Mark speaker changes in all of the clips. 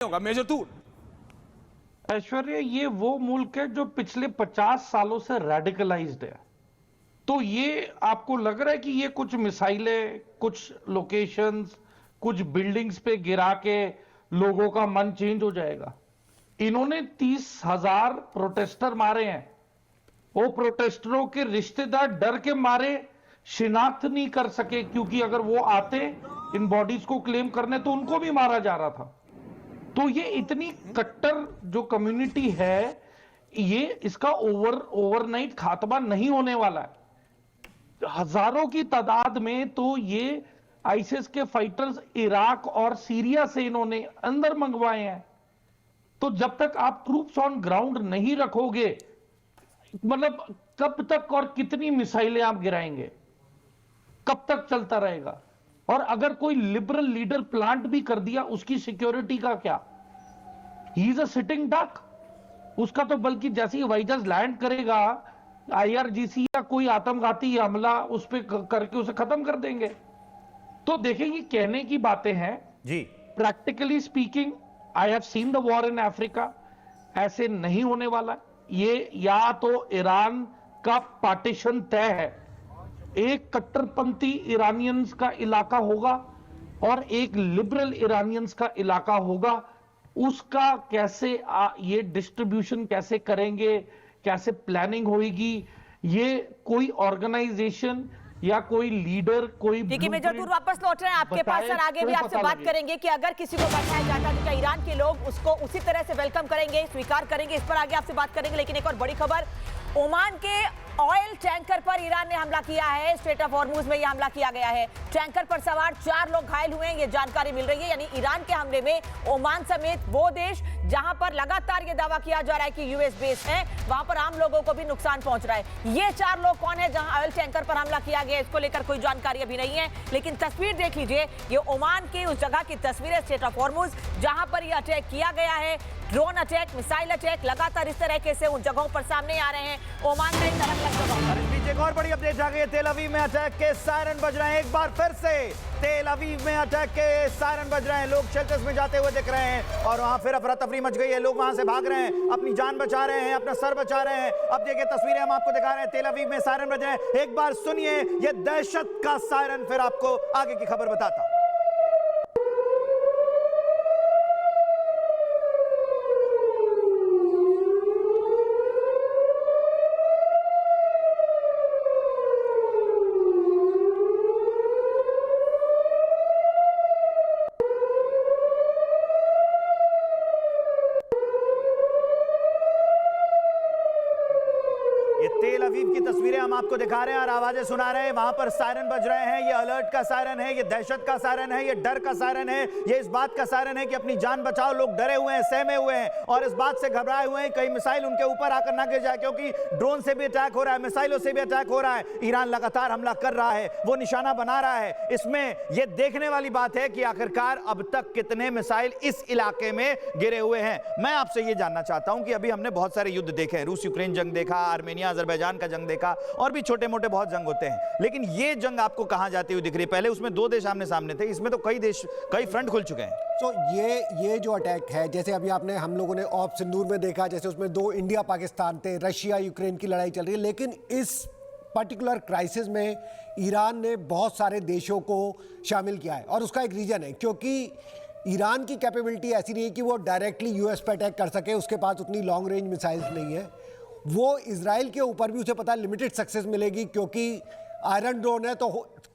Speaker 1: होगा major to.
Speaker 2: Aishwarya, ये वो मुल्क है जो पिछले 50 सालों से रेडिकलाइज्ड है। तो ये आपको लग रहा है कि ये कुछ मिसाइलें, कुछ लोकेशंस, कुछ बिल्डिंग्स पे गिरा के लोगों का मन चेंज हो जाएगा? इन्होंने 30,000 प्रोटेस्टर मारे हैं। वो प्रोटेस्टरों के रिश्तेदार डर के मारे शिनाख्त नहीं कर सके, क्योंकि अगर वो आते इन बॉडीज को क्लेम करने तो उनको भी मारा जा रहा था। तो ये इतनी कट्टर जो कम्युनिटी है, ये इसका ओवरनाइट खात्मा नहीं होने वाला है। हजारों की तादाद में तो ये आईसिस के फाइटर्स इराक और सीरिया से इन्होंने अंदर मंगवाए हैं। तो जब तक आप ट्रूप्स ऑन ग्राउंड नहीं रखोगे, मतलब कब तक और कितनी मिसाइलें आप गिराएंगे? कब तक चलता रहेगा? और अगर कोई लिबरल लीडर प्लांट भी कर दिया, उसकी सिक्योरिटी का क्या? He is a sitting duck. उसका तो बल्कि जैसे ही हवाई जहाज लैंड करेगा, आईआरजीसी या कोई आत्मघाती हमला उस पर करके उसे खत्म कर देंगे। तो देखेंगे, कहने की बातें हैं
Speaker 3: जी।
Speaker 2: Practically speaking, I have seen the war in Africa. ऐसे नहीं होने वाला। ये या तो ईरान का पार्टीशन तय है, एक कट्टरपंथी ईरानियंस का इलाका होगा और एक लिबरल ईरानियंस का इलाका होगा। उसका कैसे ये डिस्ट्रीब्यूशन कैसे करेंगे, कैसे प्लानिंग होगी, ये कोई ऑर्गेनाइजेशन या कोई लीडर, कोई
Speaker 4: देखिए मेजर टूर वापस लौट रहे हैं आपके पास सर। आगे भी आपसे बात करेंगे कि अगर किसी को बैठाया जाता तो क्या ईरान के लोग उसको उसी तरह से वेलकम करेंगे, स्वीकार करेंगे? इस पर आगे आपसे बात करेंगे। लेकिन एक और बड़ी खबर, ओमान के ऑयल टैंकर पर ईरान ने हमला किया है। स्ट्रेट ऑफ हॉर्मुज में यह हमला किया गया है। टैंकर पर सवार 4 लोग घायल हुए हैं, ये जानकारी मिल रही है। यानी ईरान के हमले में ओमान समेत वो देश जहां पर लगातार ये दावा किया जा रहा है कि यूएस बेस है, वहां पर आम लोगों को भी नुकसान पहुंच रहा है। ये 4 लोग कौन है जहां ऑयल टैंकर पर हमला किया गया, इसको लेकर कोई जानकारी अभी नहीं है। लेकिन तस्वीर देख लीजिए, ये ओमान की उस जगह की तस्वीर है, स्ट्रेट ऑफ हॉर्मुज, जहां पर यह अटैक किया गया है। ड्रोन अटैक, मिसाइल अटैक लगातार इस तरह से उन जगहों पर सामने आ रहे हैं। ओमान का एक अलग जगह।
Speaker 3: एक और बड़ी अपडेट आ गई है। तेल अवीव में अटैक के सायरन बज रहे हैं। एक बार फिर से तेल अवीव में अटैक के सायरन बज रहे हैं। लोग शेल्टर्स में जाते हुए दिख रहे हैं और वहां फिर अफरा तफरी मच गई है। लोग वहां से भाग रहे हैं, अपनी जान बचा रहे हैं, अपना सर बचा रहे हैं। अब देखिए तस्वीरें हम आपको दिखा रहे हैं, तेल अवीव में सायरन बज रहे हैं। एक बार सुनिए ये दहशत का सायरन, फिर आपको आगे की खबर बताता हूं। तेल अवीव की तस्वीरें हम आपको दिखा रहे हैं और आवाजें सुना रहे हैं। वहां पर सायरन बज रहे हैं। ये अलर्ट का सायरन है, ये दहशत का सायरन है, ये डर का सायरन है, ये इस बात का सायरन है कि अपनी जान बचाओ। लोग डरे हुए हैं, सहमे हुए हैं और इस बात से घबराए हुए हैं कहीं मिसाइल उनके ऊपर आकर ना गिर जाए, क्योंकि ड्रोन से भी अटैक हो रहा है, मिसाइलों से भी अटैक हो रहा है। ईरान लगातार हमला कर रहा है, वो निशाना बना रहा है। इसमें यह देखने वाली बात है कि आखिरकार अब तक कितने मिसाइल इस इलाके में गिरे हुए हैं। मैं आपसे यह जानना चाहता हूं कि अभी हमने बहुत सारे युद्ध देखे हैं, रूस यूक्रेन जंग देखा, आर्मेनिया अजरबैजान का जंग देखा और भी छोटे मोटे बहुत जंग होते हैं, लेकिन ये जंग आपको कहां जाती हुई दिख रही है? पहले उसमें 2 देश आमने सामने थे, इसमें तो कई देश, कई फ्रंट खुल चुके हैं।
Speaker 5: तो ये जो अटैक है, जैसे अभी हम लोगों ने ऑप सिंदूर में देखा, जैसे उसमें 2 इंडिया पाकिस्तान थे, रशिया यूक्रेन की लड़ाई चल रही है, लेकिन इस पर्टिकुलर क्राइसिस में ईरान ने बहुत सारे देशों को शामिल किया है और उसका एक रीजन है क्योंकि ईरान की कैपेबिलिटी ऐसी नहीं है कि वो डायरेक्टली यूएस पर अटैक कर सके। उसके पास उतनी लॉन्ग रेंज मिसाइल्स नहीं है। वो इजराइल के ऊपर भी उसे पता लिमिटेड सक्सेस मिलेगी क्योंकि आयरन ड्रोन है, तो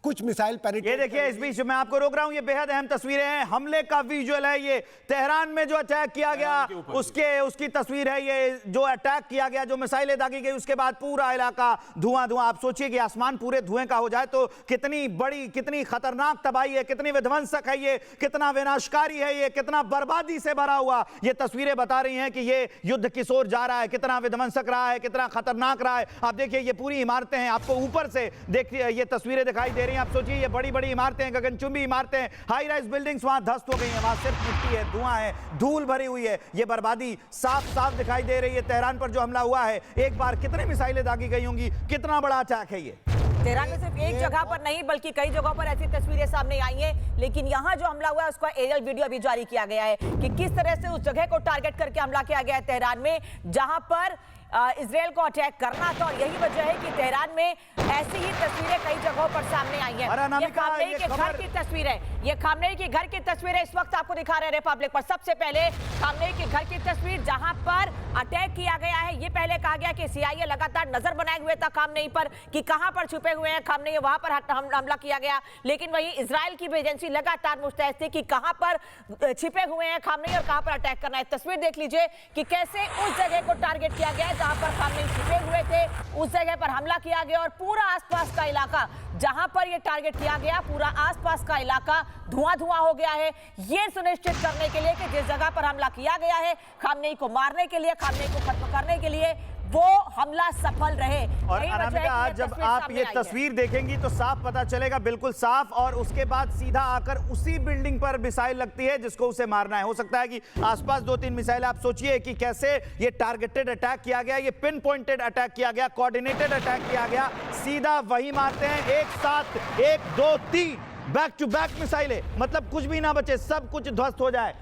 Speaker 5: कुछ मिसाइल पेनिट्रेट।
Speaker 3: ये देखिए, इस बीच मैं आपको रोक रहा हूं, ये बेहद अहम तस्वीरें हैं। हमले का विजुअल है ये। तेहरान में जो अटैक किया गया उसकी तस्वीर है ये। जो अटैक किया गया, जो मिसाइलें दागी गई, उसके बाद पूरा इलाका धुआं धुआं। आप सोचिए कि आसमान पूरे धुएं का हो जाए तो कितनी बड़ी, कितनी खतरनाक तबाही है, कितनी विध्वंसक है ये, कितना विनाशकारी है ये, कितना बर्बादी से भरा हुआ। ये तस्वीरें बता रही हैं कि ये युद्ध किस ओर जा रहा है, कितना विध्वंसक रहा है, कितना खतरनाक रहा है। आप देखिए ये पूरी इमारतें हैं, आपको ऊपर से देखिए ये तस्वीरें दिखाई दे रही हैं। आप सोचिए ये बड़ी बड़ी इमारतें, गगनचुंबी इमारतें, हाई राइज बिल्डिंग्स वहां ध्वस्त हो गई हैं। वहां सिर्फ मिट्टी है, धुआं है, धूल भरी हुई है। ये बर्बादी साफ साफ दिखाई दे रही है। तेहरान पर जो हमला हुआ है, एक बार कितने मिसाइलें दागी गई होंगी, कितना बड़ा अटैक है ये।
Speaker 4: तेहरान में सिर्फ एक जगह पर नहीं बल्कि कई जगहों पर ऐसी तस्वीरें सामने आई हैं, लेकिन यहाँ जो हमला हुआ है उसका एरियल वीडियो अभी जारी किया गया है कि किस तरह से उस जगह को टारगेट करके हमला किया गया है तेहरान में, जहां पर इजराइल को अटैक करना था। और यही वजह है कि तेहरान में ऐसी ही तस्वीरें कई जगहों पर सामने आई हैं। ये खामनेई के घर की तस्वीर है, ये खामनेई के घर की तस्वीर है, इस वक्त आपको दिखा रहे हैं रिपब्लिक पर। सबसे पहले खामनेई के घर की तस्वीर जहां पर अटैक किया गया है। ये पहले कहा गया कि सीआईए लगातार नजर बनाए हुए था खामनेई पर कि कहां पर छुपे हुए हैं खामनेई, वहां पर हमला किया गया। लेकिन वही इजराइल की भी एजेंसी लगातार मुस्तैद थी कि कहां पर छिपे हुए हैं खामनेई और कहां पर अटैक करना है। तस्वीर देख लीजिए कि कैसे उस जगह को टारगेट किया गया जहां पर खामनेई छिपे हुए थे, उस जगह पर हमला किया गया और पूरा आसपास का इलाका जहां पर यह टारगेट किया गया, पूरा आसपास का इलाका धुआं हो गया है। यह सुनिश्चित करने के लिए कि जिस जगह पर हमला किया गया है खामनेई को मारने के लिए, खामनेई को खत्म करने के लिए, वो हमला सफल रहे।
Speaker 3: और अनामिका, आज जब आप ये तस्वीर देखेंगी तो साफ पता चलेगा, बिल्कुल साफ। और उसके बाद सीधा आकर उसी बिल्डिंग पर मिसाइल लगती है जिसको उसे मारना है। हो सकता है कि आसपास 2-3 मिसाइल, आप सोचिए कि कैसे ये टारगेटेड अटैक किया गया, ये पिन पॉइंटेड अटैक किया गया, कोऑर्डिनेटेड अटैक किया गया। सीधा वही मारते हैं एक साथ, 1 2 3 बैक टू बैक मिसाइलें, मतलब कुछ भी ना बचे, सब कुछ ध्वस्त हो जाए।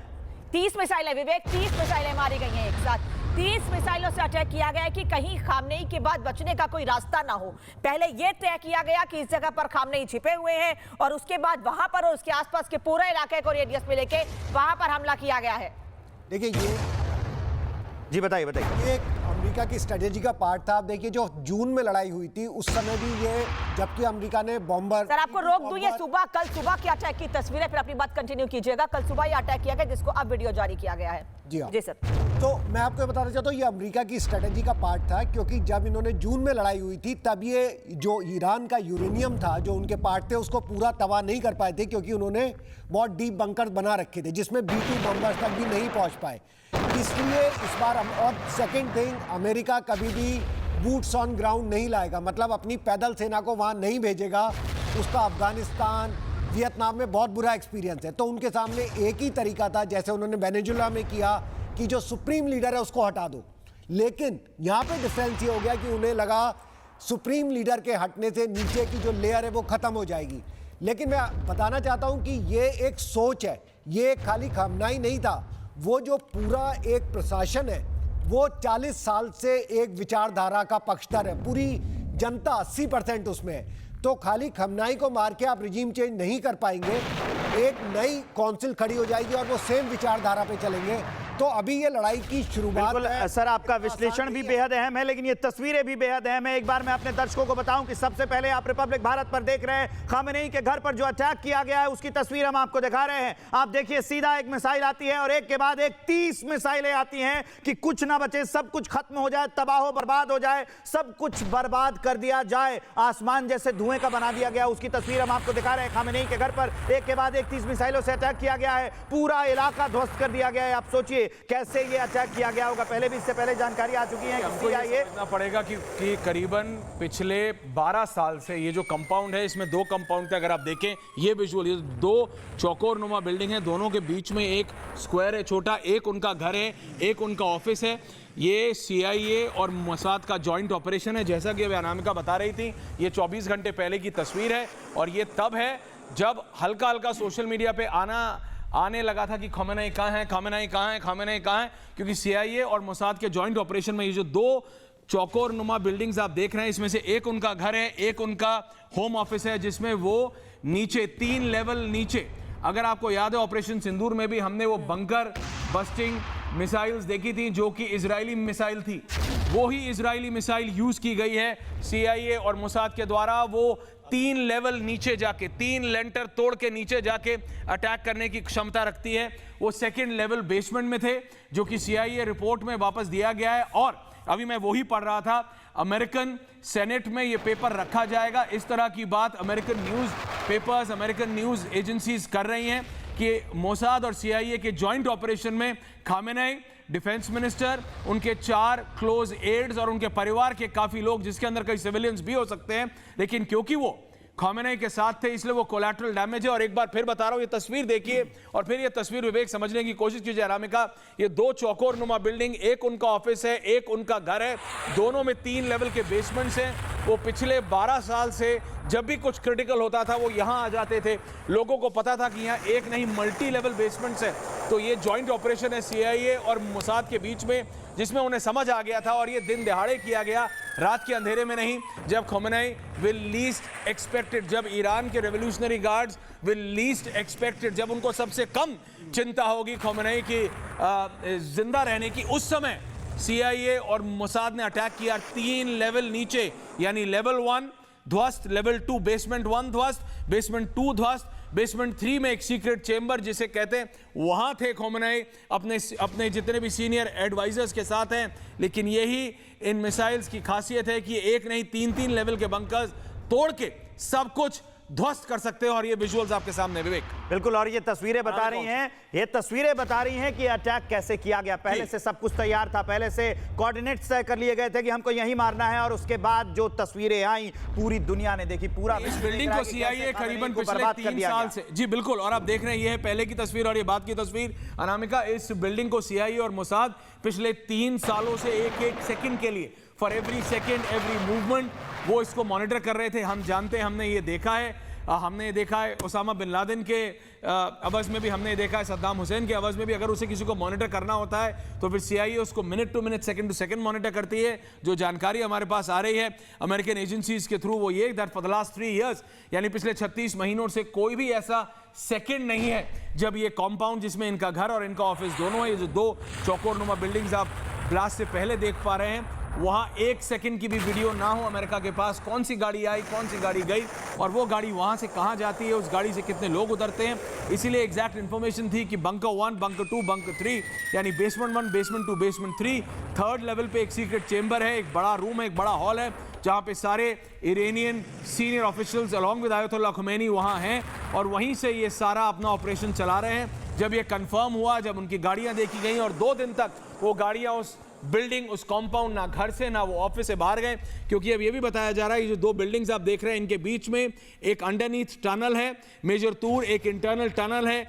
Speaker 4: 30 मिसाइलें विवेक, 30 मिसाइलें मारी गई हैं एक साथ। 30 मिसाइलों से अटैक किया गया है कि कहीं खामनेई के बाद बचने का कोई रास्ता ना हो। पहले यह तय किया गया कि इस जगह पर खामनेई छिपे हुए हैं और उसके बाद वहां पर और उसके आसपास के पूरे इलाके को रेडियस में लेके वहां पर हमला किया गया है।
Speaker 5: देखिए, ये
Speaker 3: जी बताइए।
Speaker 5: ये अमेरिका की स्ट्रेटेजी का पार्ट था। आप देखिए, जो जून में लड़ाई हुई थी उस समय भी ये, जबकि अमेरिका ने बॉम्बर,
Speaker 4: सर आपको रोक दूं, ये सुबह, कल सुबह की अटैक की तस्वीर है, फिर अपनी बात कंटिन्यू कीजिएगा। कल सुबह ये अटैक किया गया जिसको अब वीडियो जारी किया गया है।
Speaker 5: जी हाँ।
Speaker 4: जी सर।
Speaker 5: तो मैं आपको बताना चाहता हूँ, ये अमेरिका की स्ट्रेटेजी का पार्ट था, क्योंकि जब इन्होंने जून में लड़ाई हुई थी तब ये जो ईरान का यूरेनियम था, जो उनके पार्ट थे, उसको पूरा तबाह नहीं कर पाए थे, क्योंकि उन्होंने बहुत डीप बंकर बना रखे थे जिसमें B2 बॉम्बर्स तक भी नहीं पहुंच पाए। इसलिए इस बार और सेकेंड थिंग, अमेरिका कभी भी बूट्स ऑन ग्राउंड नहीं लाएगा, मतलब अपनी पैदल सेना को वहां नहीं भेजेगा। उसका अफगानिस्तान, वियतनाम में बहुत बुरा एक्सपीरियंस है। तो उनके सामने एक ही तरीका था, जैसे उन्होंने वेनेजुला में किया, कि जो सुप्रीम लीडर है उसको हटा दो। लेकिन यहाँ पे डिफरेंस ये हो गया कि उन्हें लगा सुप्रीम लीडर के हटने से नीचे की जो लेयर है वो खत्म हो जाएगी। लेकिन मैं बताना चाहता हूँ कि ये एक सोच है, ये खाली खामनेई नहीं था। वो जो पूरा एक प्रशासन है वो 40 साल से एक विचारधारा का पक्षधर है, पूरी जनता 80% उसमें है। तो खाली खामनेई को मार के आप रिजीम चेंज नहीं कर पाएंगे। एक नई काउंसिल खड़ी हो जाएगी और वो सेम विचारधारा पे चलेंगे। तो अभी ये लड़ाई की शुरुआत है।
Speaker 3: सर, आपका विश्लेषण भी बेहद अहम है, लेकिन ये तस्वीरें भी बेहद अहम है। एक बार मैं अपने दर्शकों को बताऊं कि सबसे पहले आप रिपब्लिक भारत पर देख रहे हैं, खामनेई के घर पर जो अटैक किया गया है उसकी तस्वीर हम आपको दिखा रहे हैं। आप देखिए, सीधा एक मिसाइल आती है और एक के बाद एक 30 मिसाइलें आती हैं कि कुछ ना बचे, सब कुछ खत्म हो जाए, तबाह बर्बाद हो जाए, सब कुछ बर्बाद कर दिया जाए, आसमान जैसे धुएं का बना दिया गया। उसकी तस्वीर हम आपको दिखा रहे हैं। खामनेई के घर पर एक के बाद एक 30 मिसाइलों से अटैक किया गया है, पूरा इलाका ध्वस्त कर दिया गया है। आप सोचिए कैसे ये अटैक किया गया होगा। पहले भी, इससे पहले जानकारी आ चुकी है कि
Speaker 1: हमको ये समझना पड़ेगा कि करीबन पिछले 12 साल से ये जो कंपाउंड है, इसमें 2 कंपाउंड थे। अगर आप देखें ये विजुअल, ये 2 चौकोर नुमा बिल्डिंग है, दोनों के बीच में एक स्क्वायर है छोटा, एक उनका घर है, एक उनका ऑफिस है। ये CIA और मोसाद का जॉइंट ऑपरेशन है। जैसा कि अभी अनामिका बता रही थी, ये 24 घंटे पहले की तस्वीर है और ये तब है जब हल्का हल्का सोशल मीडिया पे आने लगा था कि खामनेई कहाँ है, खामनेई कहाँ है, खामनेई कहाँ है, क्योंकि CIA और मोसाद के जॉइंट ऑपरेशन में ये जो 2 चौकोर नुमा बिल्डिंग्स आप देख रहे हैं, इसमें से एक उनका घर है, एक उनका होम ऑफिस है, जिसमें वो नीचे 3 लेवल नीचे, अगर आपको याद है ऑपरेशन सिंदूर में भी हमने वो बंकर बस्टिंग मिसाइल्स देखी थी जो कि इजरायली मिसाइल थी। वो ही इजरायली मिसाइल यूज की गई है CIA और मोसाद के द्वारा। वो 3 लेवल नीचे जाके, 3 लेंटर तोड़ के नीचे जाके अटैक करने की क्षमता रखती है। वो सेकंड लेवल बेसमेंट में थे, जो कि CIA रिपोर्ट में वापस दिया गया है। और अभी मैं वही पढ़ रहा था, अमेरिकन सेनेट में ये पेपर रखा जाएगा। इस तरह की बात American news papers, American news agencies कर रही हैं कि मोसाद और CIA के जॉइंट ऑपरेशन में खामनेई, डिफेंस मिनिस्टर, उनके 4 क्लोज एड्स और उनके परिवार के काफी लोग, जिसके अंदर कई सिविलियंस भी हो सकते हैं, लेकिन क्योंकि वो खमेनी के साथ थे, इसलिए वो कोलैटरल डैमेज है। और एक बार फिर बता रहा हूं, ये तस्वीर देखिए और फिर ये तस्वीर विवेक समझने की कोशिश कीजिए। अनामिका, ये दो चौकोर नुमा बिल्डिंग, एक उनका ऑफिस है, एक उनका घर है, दोनों में 3 लेवल के बेसमेंट्स हैं। वो पिछले 12 साल से जब भी कुछ क्रिटिकल होता था वो यहां आ जाते थे। लोगों को पता था कि यहां एक नहीं मल्टी लेवल बेसमेंट्स है। तो ये जॉइंट ऑपरेशन है CIA और मोसाद के बीच में, जिसमें उन्हें समझ आ गया था और ये दिन दिहाड़े किया गया, रात के अंधेरे में नहीं। जब खमेनी विल लीस्ट एक्सपेक्टेड, जब ईरान के revolutionary guards will least expected, जब उनको सबसे कम चिंता होगी खमेनी की जिंदा रहने की, उस समय CIA और मोसाद ने अटैक किया 3 लेवल नीचे, यानी लेवल 1 ध्वस्त, लेवल 2 बेसमेंट 1 ध्वस्त, बेसमेंट 2 ध्वस्त, बेसमेंट 3 में एक सीक्रेट चेंबर जिसे कहते हैं, वहां थे खमेनी अपने जितने भी सीनियर एडवाइजर्स के साथ हैं। लेकिन यही इन मिसाइल्स की खासियत है कि एक नहीं 3-3 लेवल के बंकर्स तोड़ के सब कुछ ध्वस्त कर सकते हैं। और ये विजुअल्स आपके सामने विवेक,
Speaker 3: बिल्कुल, और ये तस्वीरें बता रही हैं, ये तस्वीरें बता रही हैं कि अटैक कैसे किया गया। पहले से सब कुछ तैयार था, पहले से कोऑर्डिनेट्स तय कर लिए गए थे कि हमको यहीं मारना है, और उसके बाद जो तस्वीरें आई पूरी दुनिया ने देखी। पूरा
Speaker 1: इस बिल्डिंग को CIA करीबन पिछले 3 साल से, जी बिल्कुल, और आप देख रहे हैं ये है पहले की तस्वीर और ये बाद की तस्वीर। अनामिका, इस बिल्डिंग को CIA और मोसाद पिछले 3 सालों से एक सेकंड के लिए, for every second every movement, वो इसको मॉनिटर कर रहे थे। हम जानते हैं, हमने ये देखा है, हमने देखा है उसामा बिन लादेन के अवज़ में भी, हमने देखा है सद्दाम हुसैन के अवज़ में भी। अगर उसे किसी को मॉनिटर करना होता है तो फिर CIA उसको minute to minute, second to second monitor करती है। जो जानकारी हमारे पास आ रही है अमेरिकन एजेंसीज के थ्रू, वो ये that for the last 3 years, यानी पिछले 36 महीनों से कोई भी ऐसा सेकंड नहीं है जब ये कॉम्पाउंड, जिसमें इनका घर और इनका ऑफिस दोनों है, ये जो 2 चौकोर नुमा बिल्डिंग्स आप ब्लास्ट से पहले देख पा रहे हैं, वहां 1 सेकंड की भी वीडियो ना हो अमेरिका के पास। कौन सी गाड़ी आई, कौन सी गाड़ी गई, और वो गाड़ी वहां से कहां जाती है, उस गाड़ी से कितने लोग उतरते हैं। इसीलिए एग्जैक्ट इंफॉर्मेशन थी कि बंकर 1, बंकर 2, बंकर 3, यानी basement 1, basement 2, basement 3, 3rd level पे एक सीक्रेट चेंबर है, एक बड़ा रूम है, एक बड़ा हॉल है, जहां पे सारे Iranian senior officials along with Ayatollah Khamenei वहां हैं, और वहीं से ये सारा अपना ऑपरेशन चला रहे हैं। जब ये कंफर्म हुआ, जब उनकी गाड़ियां देखी गई, और 2 दिन तक वो गाड़ियां उस बिल्डिंग, उस कॉम्पाउंड, ना घर से ना वो ऑफिस से बाहर गए, क्योंकि अब ये भी बताया जा रहा है ये जो 2 बिल्डिंग्स आप देख रहे हैं, इनके बीच में एक अंडरनीथ टनल है, मेजर तूर, एक इंटरनल टनल है,